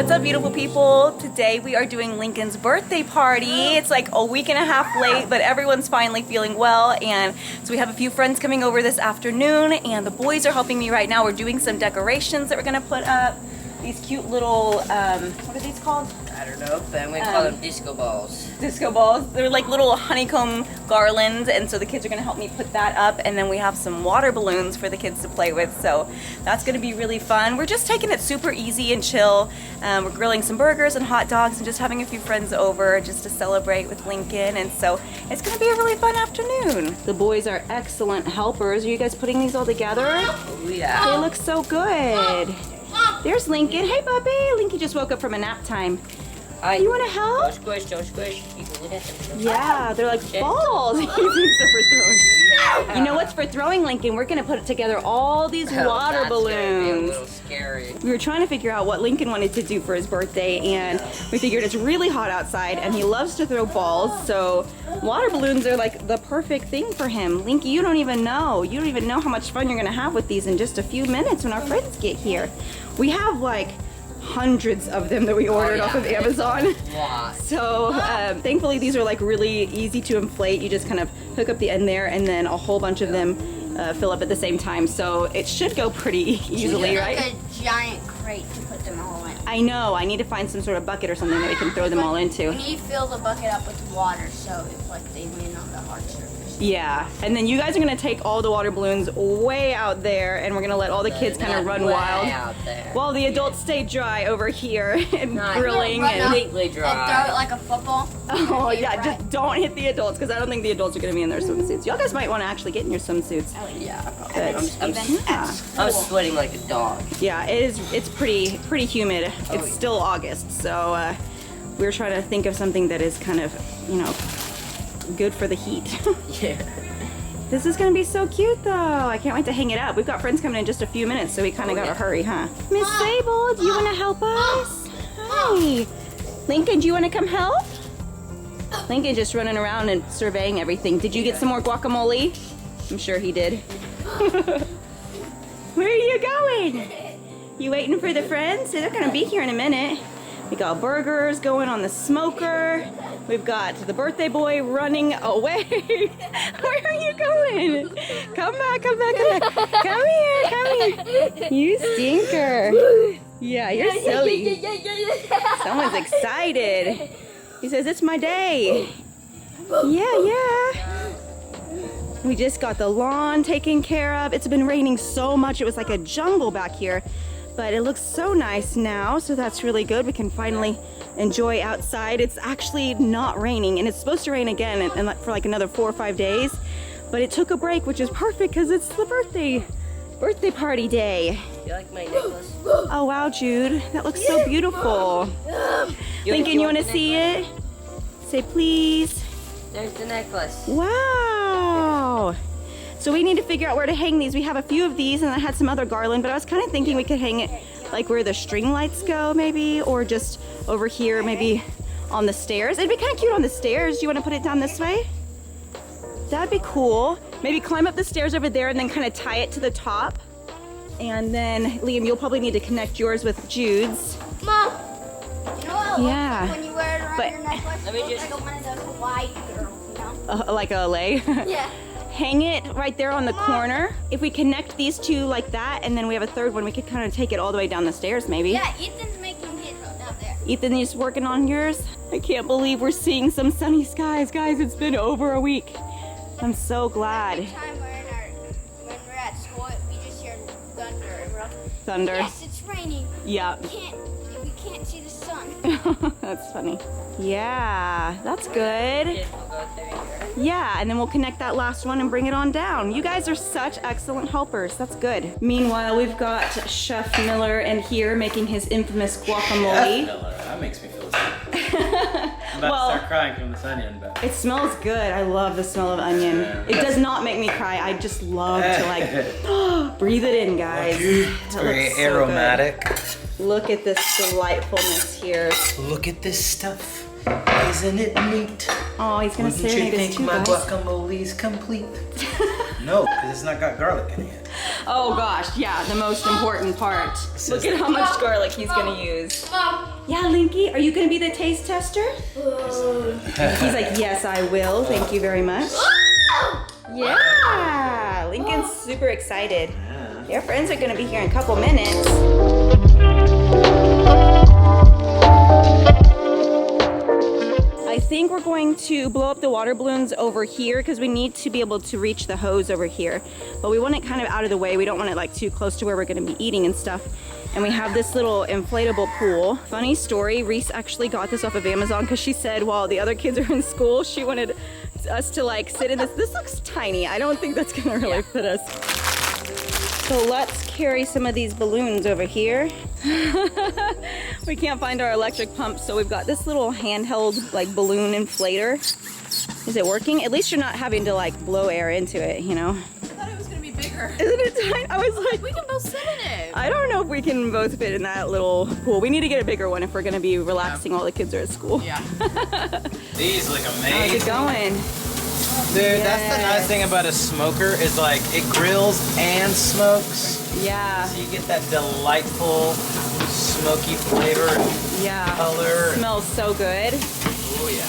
What's up, beautiful people? Today we are doing Lincoln's birthday party. It's like a week and a half late, but everyone's finally feeling well, and so we have a few friends coming over this afternoon, and the boys are helping me right now. We're doing some decorations that we're gonna put up. These cute little, what are these called? I don't know, but I'm gonna call them disco balls. Disco balls. They're like little honeycomb garlands, and so the kids are gonna help me put that up, and then we have some water balloons for the kids to play with, so that's gonna be really fun. We're just taking it super easy and chill. We're grilling some burgers and hot dogs and just having a few friends over just to celebrate with Lincoln, and so it's gonna be a really fun afternoon. The boys are excellent helpers. Are you guys putting these all together? Oh yeah. They look so good. There's Lincoln. Hey, puppy. Lincoln just woke up from a nap time. You want to help? Don't squish, don't squish. Yeah, they're like balls. He thinks they're for throwing. You know what's for throwing, Lincoln? We're going to put together all these water balloons. Gonna be a little scary. We were trying to figure out what Lincoln wanted to do for his birthday, and we figured it's really hot outside, and he loves to throw balls, so water balloons are like the perfect thing for him. Linky, you don't even know. You don't even know how much fun you're going to have with these in just a few minutes when our friends get here. We have like hundreds of them that we ordered off of Amazon. So thankfully these are like really easy to inflate. You just kind of hook up the end there, and then a whole bunch of them fill up at the same time. So it should go pretty easily, right? Like a giant crate to put them all in. I know. I need to find some sort of bucket or something that we can throw them all into. We need to fill the bucket up with water so it's like they land on the hard surface. Yeah, and then you guys are gonna take all the water balloons way out there, and we're gonna let all the kids kind of run wild while the adults stay dry over here and grilling and completely dry. And throw it like a football. Oh yeah, just don't hit the adults, because I don't think the adults are gonna be in their swimsuits. Y'all guys might want to actually get in your swimsuits. Oh yeah. I'm sweating like a dog. Yeah, it is. It's pretty humid. It's still August, so we're trying to think of something that is kind of, you know, good for the heat. Yeah. This is gonna be so cute though. I can't wait to hang it up. We've got friends coming in just a few minutes, so we kind of gotta hurry, huh? Miss Sable, do you wanna help us? Hi. Lincoln, do you wanna come help? Lincoln just running around and surveying everything. Did you get some more guacamole? I'm sure he did. Where are you going? You waiting for the friends? They're gonna be here in a minute. We got burgers going on the smoker. We've got the birthday boy running away. Where are you going? Come back, come back, come back. Come here, come here. You stinker. Yeah, you're silly. Someone's excited. He says, it's my day. Yeah. We just got the lawn taken care of. It's been raining so much. It was like a jungle back here. But it looks so nice now, so that's really good. We can finally enjoy outside. It's actually not raining, and it's supposed to rain again for like another 4 or 5 days. But it took a break, which is perfect because it's the birthday party day. You like my necklace? Oh wow, Jude, that looks so beautiful. Lincoln, you want to see it? Say please. There's the necklace. Wow. So we need to figure out where to hang these. We have a few of these, and I had some other garland, but I was kind of thinking we could hang it like where the string lights go maybe, or just over here maybe on the stairs. It'd be kind of cute on the stairs. Do you want to put it down this way? That'd be cool. Maybe climb up the stairs over there and then kind of tie it to the top. And then, Liam, you'll probably need to connect yours with Jude's. Mom, you know what it looks Yeah. like when you wear it around your necklace? Let me It looks just- like one of those Hawaii girls, you know? Like a lei. Yeah. Hang it right there on the corner. If we connect these two like that, and then we have a third one, we could kind of take it all the way down the stairs maybe. Yeah, Ethan's making his down there. Ethan, you just working on yours? I can't believe we're seeing some sunny skies. Guys, it's been over a week. I'm so glad. Every time when we're at school, we just hear thunder. And we're like, Thunder. yes, it's raining. Yeah. We can't see the sun. That's funny. Yeah, that's good. Kids will go through here. Yeah, and then we'll connect that last one and bring it on down. You guys are such excellent helpers. That's good. Meanwhile, we've got Chef Miller in here making his infamous guacamole. Miller, that makes me feel sick. I'm about to start crying from this onion, but It smells good. I love the smell of onion. It does not make me cry. I just love to like breathe it in, guys. it's very looks so aromatic. Look at this delightfulness here. Look at this stuff. Isn't it neat? Oh, he's gonna Wouldn't you serenade us think too, my guys. guacamole's complete? No, because it's not got garlic in it. Oh gosh, yeah, the most important part. Look at how much garlic he's gonna use. Yeah, Linky, are you gonna be the taste tester? He's like, yes, I will. Thank you very much. Yeah, Lincoln's super excited. Your friends are gonna be here in a couple minutes. I think we're going to blow up the water balloons over here because we need to be able to reach the hose over here. But we want it kind of out of the way. We don't want it like too close to where we're gonna be eating and stuff. And we have this little inflatable pool. Funny story, Reese actually got this off of Amazon because she said while the other kids are in school, she wanted us to like sit in this. This looks tiny. I don't think that's gonna really fit us. So let's carry some of these balloons over here. We can't find our electric pump, so we've got this little handheld like balloon inflator. Is it working? At least you're not having to like blow air into it, you know? I thought it was gonna be bigger. Isn't it tiny? I was like, We can both sit in it. I don't know if we can both fit in that little pool. We need to get a bigger one if we're gonna be relaxing while the kids are at school. Yeah. These look How's amazing. it going? Dude, that's the nice thing about a smoker is like it grills and smokes. Yeah, So you get that delightful smoky flavor and yeah. color. Smells so good. Oh yeah.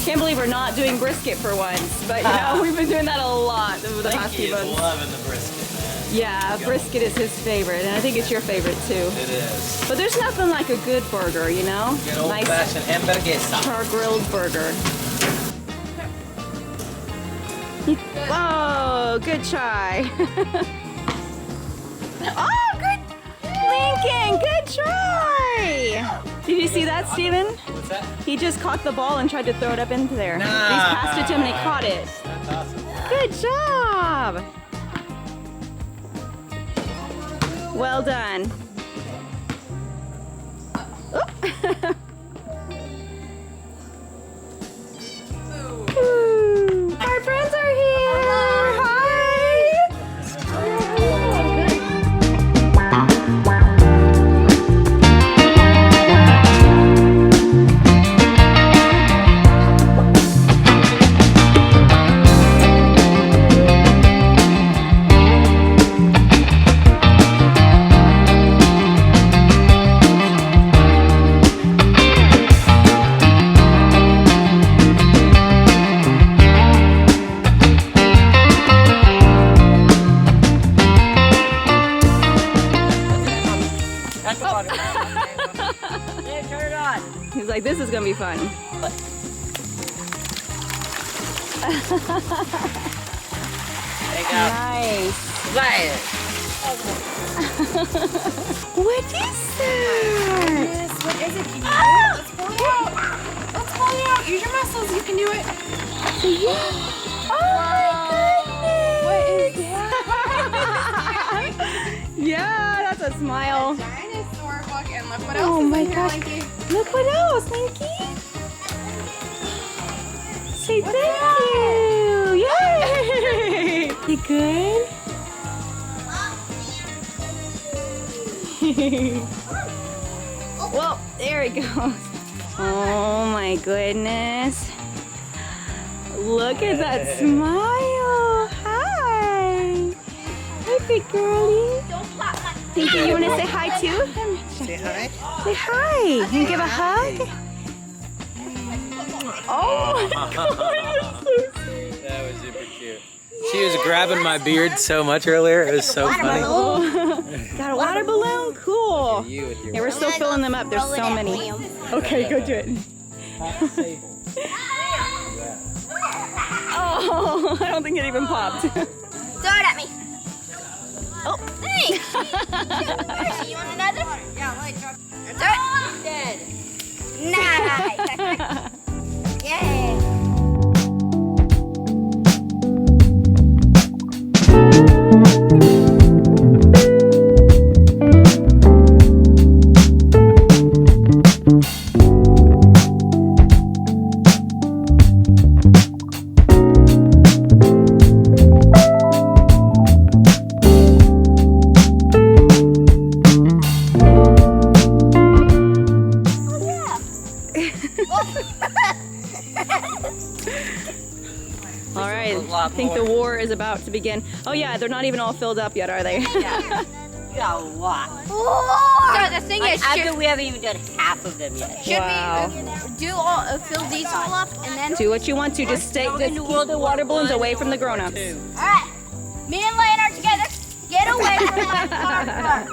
Can't believe we're not doing brisket for once, but you know, we've been doing that a lot over the past Linky few is months. loving the brisket, man. Yeah, brisket is his favorite, and I think it's your favorite too. It is. But there's nothing like a good burger, you know? Good old Nice fashioned hamburguesa. char-grilled burger. Whoa, good try. Oh, good, Lincoln, good try. Did you see that, Steven? What's that? He just caught the ball and tried to throw it up into there. Nice. He's passed it to him and he caught it. That's awesome. Good job. Well done. Oop. Ooh. Our friends are here. Hi. Turn it on. He's like, this is gonna be fun. There you go. Nice. Play it. What is that? Yes, what is it? Can you do it? Let's pull it out. Let's pull it out. Use your muscles. You can do it. Oh my goodness! What is Yeah, that's a smile. Dinosaur book. And look what Oh else is my in here, gosh. Linky. Look what else, Linky. Say thank you. Yay! You good? Well, there it goes. Oh my goodness. Look at that smile. Hi. Hi, big girlie. Thank you. You want to say hi too? Say hi. Say hi. You can give a hug? Oh my god, you're so sweet. That was super cute. She was grabbing my beard so much earlier. It was so funny. Oh. Got a water balloon? Cool. You with your Yeah, we're still filling them up. There's so many. Okay, go do it. Oh, I don't think it even popped. Throw it at me. Oh. Thanks. You want another? Yeah, like, Throw it. Dead. Nice. Yay. lot I think more. the war is about to begin. Oh yeah, they're not even all filled up yet, are they? You got a lot. So the thing is, I bet we haven't even done half of them yet. should Wow. we do all fill these all up and then? Do what you want to. Just keep the water balloons away from the grown-ups. All right, me and Lane are together. Get away from my car.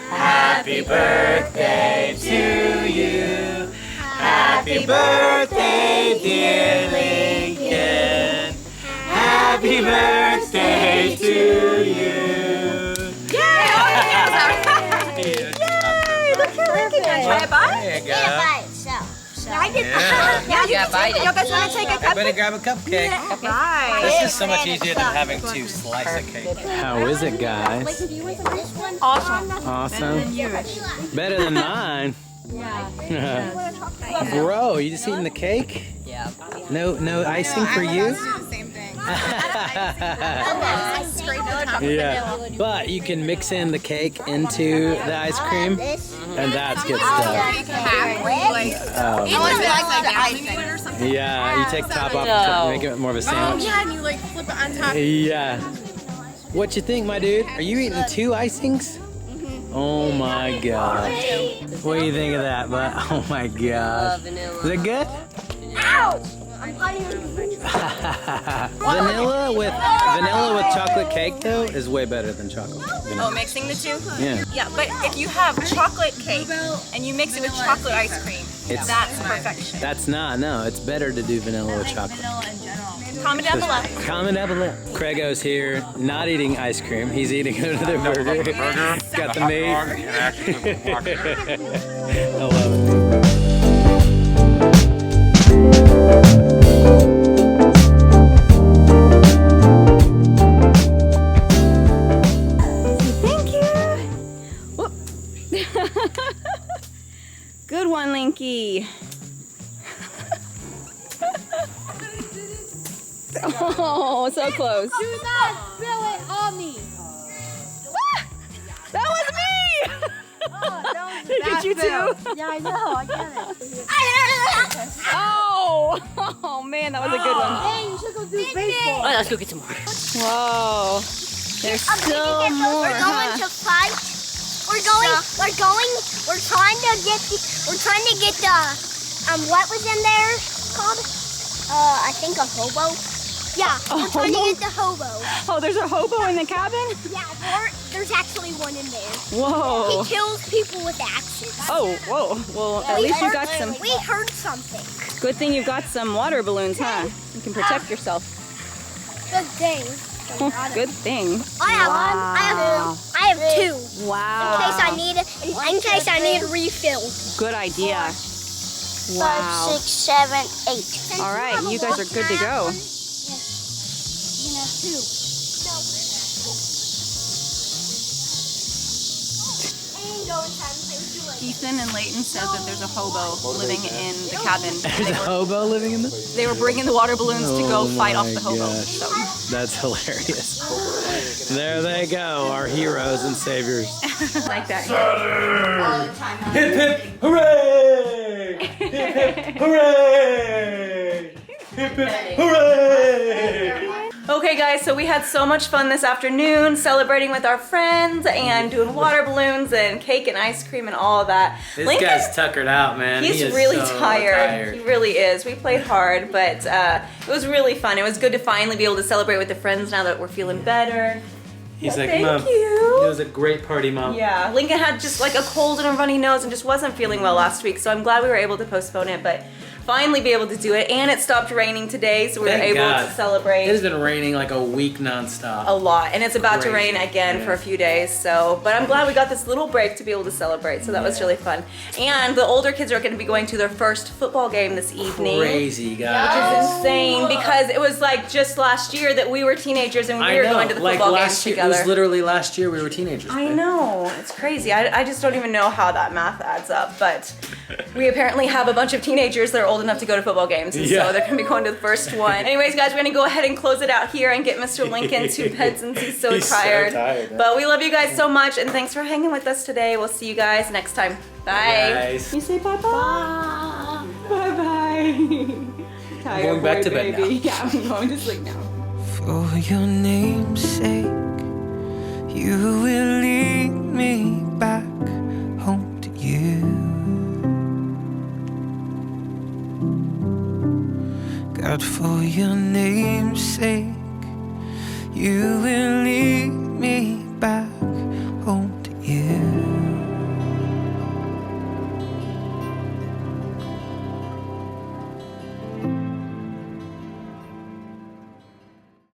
Happy birthday to you. Happy birthday, dear Lincoln. Happy birthday to you. Yay! Look at Lincoln. Try a bite? There you go. By itself. So I did. Yeah. You gotta bite it. You guys want to take a Everybody grab a cupcake. Right. This is so much easier than having to slice a cake. How is it, guys? Awesome. Awesome. Better than mine. Bro, you just eating the cake? Yeah. No icing for you? Same thing. Yeah, but you can mix in the cake into the ice cream, and that's good stuff. Oh, Or something. yeah, you take top off to make it more of a Oh sandwich. yeah, and you like flip it on top. Yeah. What you think, my dude? Are you eating 2 icings? Oh my gosh. What do you think of that? But oh my gosh. Vanilla. Is it good? ouch! I'm putting vanilla with chocolate cake though is way better than chocolate. Oh, Vanilla. mixing the two? Yeah. Yeah, but if you have chocolate cake and you mix it with chocolate ice cream, It's- that's perfection. That's not, no, it's better to do vanilla with chocolate. Comment down below. Comment down below. Craigo's here, not eating ice cream. He's eating another burger. Got the meat. I love it. Thank you. Whoop. Good one, Linky. Oh, so close. Do not spill it on me. That was me! Did I get you too? Yeah, I know. I get it. Oh! Oh man, that was a good one. Hey, you should go do baseball. All right, let's go get some more. Whoa. There's still more, We're going huh? to fight. We're trying to get the, what was in there called? I think a hobo. Yeah, we're trying to get the hobo. Oh, there's a hobo in the cabin? Yeah, there's actually one in there. Whoa. He kills people with axes. Oh, whoa. Well, at least you got some. We heard something. Good thing you've got some water balloons, huh? You can protect yourself. Good thing. Good thing. I have one. I have two. Wow. In case I need a refill. Good idea. Wow. 5, 6, 7, 8. All right, you guys are good to go. You can have 2. Ethan and Leighton said that there's a hobo living in the cabin. There's a hobo living in the... They were bringing the water balloons to go fight off the hobo. gosh. So. That's hilarious. There they go, our heroes and saviors. Like that. Hip hip hooray! Hip hip hooray! Hip hip hooray! Okay guys, so we had so much fun this afternoon celebrating with our friends and doing water balloons and cake and ice cream and all of that. This Lincoln, guy's tuckered out, man. he's He is really so tired. He really is. We played hard, but it was really fun. It was good to finally be able to celebrate with the friends now that we're feeling better. He's Yeah, like, thank Mom, you. it was a great party, Mom. Yeah, Lincoln had just like a cold and a runny nose and just wasn't feeling well last week, so I'm glad we were able to postpone it, but finally be able to do it, and it stopped raining today, so we were Thank able God. to celebrate. It has been raining like a week nonstop. A lot, and it's about to Crazy. rain again Yeah. for a few days, so, but I'm glad we got this little break to be able to celebrate, so that was really fun. And the older kids are going to be going to their first football game this evening. Crazy, Which guys. is insane, because it was like just last year that we were teenagers and we I were know. going to the like football games last year, together. It was literally last year we were teenagers. I right? know, it's crazy. I just don't even know how that math adds up, but We apparently have a bunch of teenagers that are old enough to go to football games, and Yeah. so they're gonna be going to the first one. Anyways, guys, we're gonna go ahead and close it out here and get Mr. Lincoln to bed since he's so He's so tired. tired, huh? But we love you guys so much, and thanks for hanging with us today. We'll see you guys next time. Bye. Guys. You say bye-bye. Bye bye. I'm going back to bed now. Yeah, I'm going to sleep now. For your name's sake, you will lead me back home to you. God, for your name's sake, you will lead me back